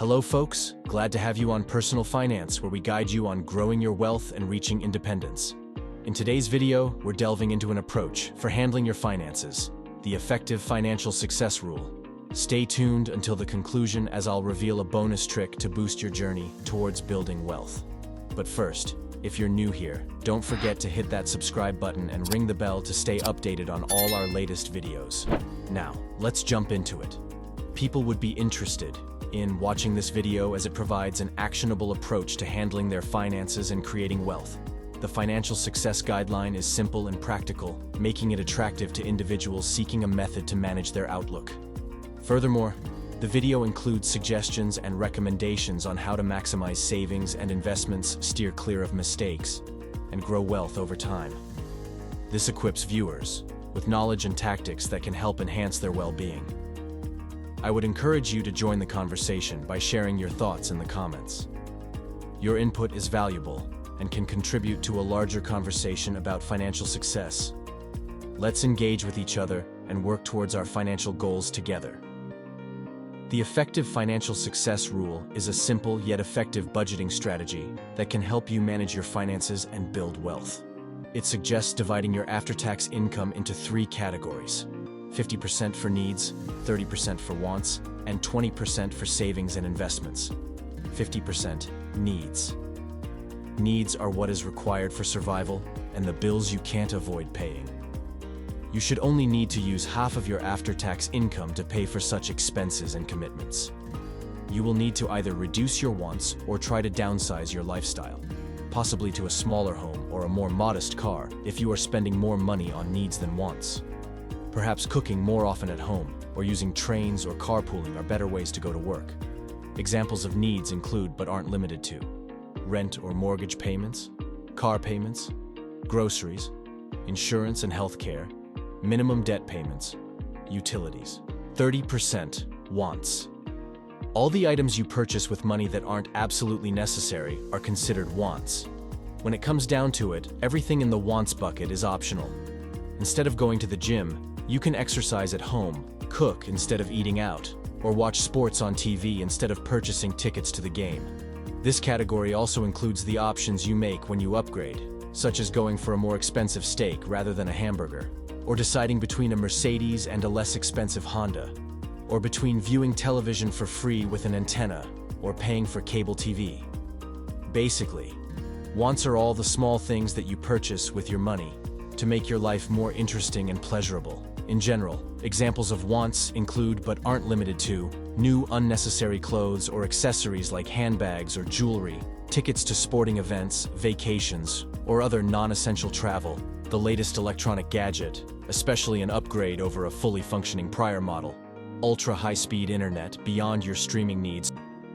Hello folks, glad to have you on Personal Finance, where we guide you on growing your wealth and reaching independence. In today's video, we're delving into an approach for handling your finances, the effective financial success rule. Stay tuned until the conclusion as I'll reveal a bonus trick to boost your journey towards building wealth. But first, if you're new here, don't forget to hit that subscribe button and ring the bell to stay updated on all our latest videos. Now, let's jump into it. People would be interested in watching this video as it provides an actionable approach to handling their finances and creating wealth. The financial success guideline is simple and practical, making it attractive to individuals seeking a method to manage their outlook. Furthermore, the video includes suggestions and recommendations on how to maximize savings and investments, steer clear of mistakes, and grow wealth over time. This equips viewers with knowledge and tactics that can help enhance their well-being. I would encourage you to join the conversation by sharing your thoughts in the comments. Your input is valuable and can contribute to a larger conversation about financial success. Let's engage with each other and work towards our financial goals together. The effective financial success rule is a simple yet effective budgeting strategy that can help you manage your finances and build wealth. It suggests dividing your after-tax income into 3 categories: 50% for needs, 30% for wants, and 20% for savings and investments. 50% needs. Needs are what is required for survival and the bills you can't avoid paying. You should only need to use half of your after-tax income to pay for such expenses and commitments. You will need to either reduce your wants or try to downsize your lifestyle, possibly to a smaller home or a more modest car if you are spending more money on needs than wants. Perhaps cooking more often at home or using trains or carpooling are better ways to go to work. Examples of needs include but aren't limited to rent or mortgage payments, car payments, groceries, insurance and health care, minimum debt payments, utilities. 30% wants. All the items you purchase with money that aren't absolutely necessary are considered wants. When it comes down to it, everything in the wants bucket is optional. Instead of going to the gym, you can exercise at home, cook instead of eating out, or watch sports on TV instead of purchasing tickets to the game. This category also includes the options you make when you upgrade, such as going for a more expensive steak rather than a hamburger, or deciding between a Mercedes and a less expensive Honda, or between viewing television for free with an antenna or paying for cable TV. Basically, wants are all the small things that you purchase with your money to make your life more interesting and pleasurable. In general, examples of wants include but aren't limited to new unnecessary clothes or accessories like handbags or jewelry, tickets to sporting events, vacations, or other non-essential travel, the latest electronic gadget, especially an upgrade over a fully functioning prior model, ultra-high-speed internet beyond your streaming needs.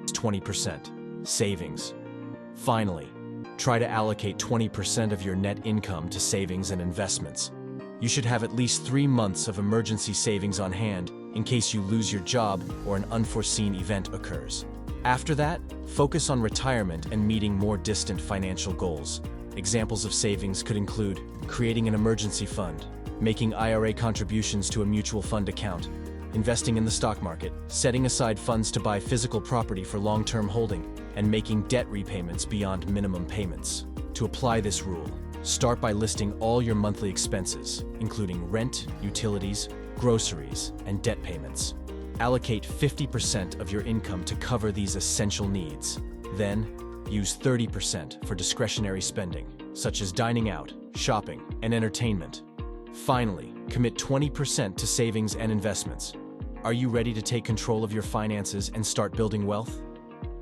20% savings. Finally, try to allocate 20% of your net income to savings and investments. You should have at least 3 months of emergency savings on hand in case you lose your job or an unforeseen event occurs. After that, focus on retirement and meeting more distant financial goals. Examples of savings could include creating an emergency fund, making IRA contributions to a mutual fund account, investing in the stock market, setting aside funds to buy physical property for long-term holding, and making debt repayments beyond minimum payments. To apply this rule, start by listing all your monthly expenses, including rent, utilities, groceries, and debt payments. Allocate 50% of your income to cover these essential needs. Then, use 30% for discretionary spending, such as dining out, shopping, and entertainment. Finally, commit 20% to savings and investments. Are you ready to take control of your finances and start building wealth?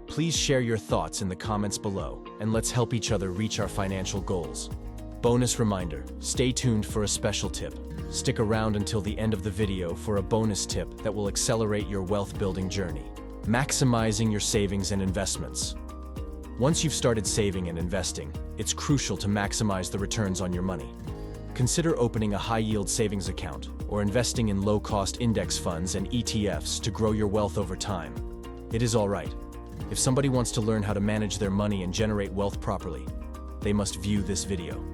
Please share your thoughts in the comments below, and let's help each other reach our financial goals. Bonus reminder, stay tuned for a special tip. Stick around until the end of the video for a bonus tip that will accelerate your wealth-building journey. Maximizing your savings and investments. Once you've started saving and investing, it's crucial to maximize the returns on your money. Consider opening a high-yield savings account or investing in low-cost index funds and ETFs to grow your wealth over time. It is all right. If somebody wants to learn how to manage their money and generate wealth properly, they must view this video.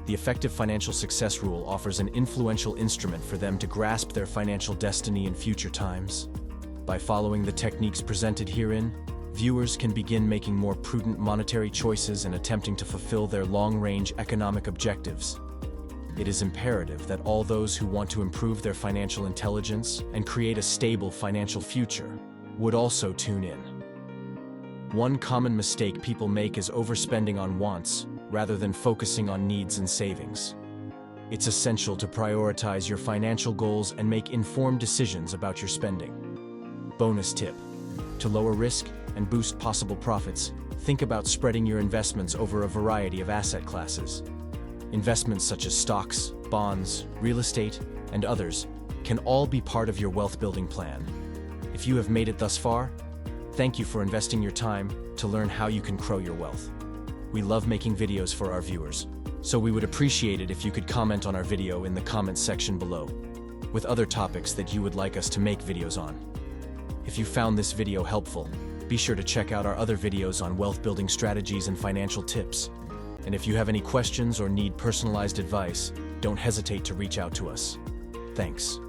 The effective financial success rule offers an influential instrument for them to grasp their financial destiny in future times. By following the techniques presented herein, viewers can begin making more prudent monetary choices and attempting to fulfill their long-range economic objectives. It is imperative that all those who want to improve their financial intelligence and create a stable financial future would also tune in. One common mistake people make is overspending on wants rather than focusing on needs and savings. It's essential to prioritize your financial goals and make informed decisions about your spending. Bonus tip: to lower risk and boost possible profits, think about spreading your investments over a variety of asset classes. Investments such as stocks, bonds, real estate, and others can all be part of your wealth-building plan. If you have made it thus far, thank you for investing your time to learn how you can grow your wealth. We love making videos for our viewers, so we would appreciate it if you could comment on our video in the comments section below, with other topics that you would like us to make videos on. If you found this video helpful, be sure to check out our other videos on wealth-building strategies and financial tips. And if you have any questions or need personalized advice, don't hesitate to reach out to us. Thanks.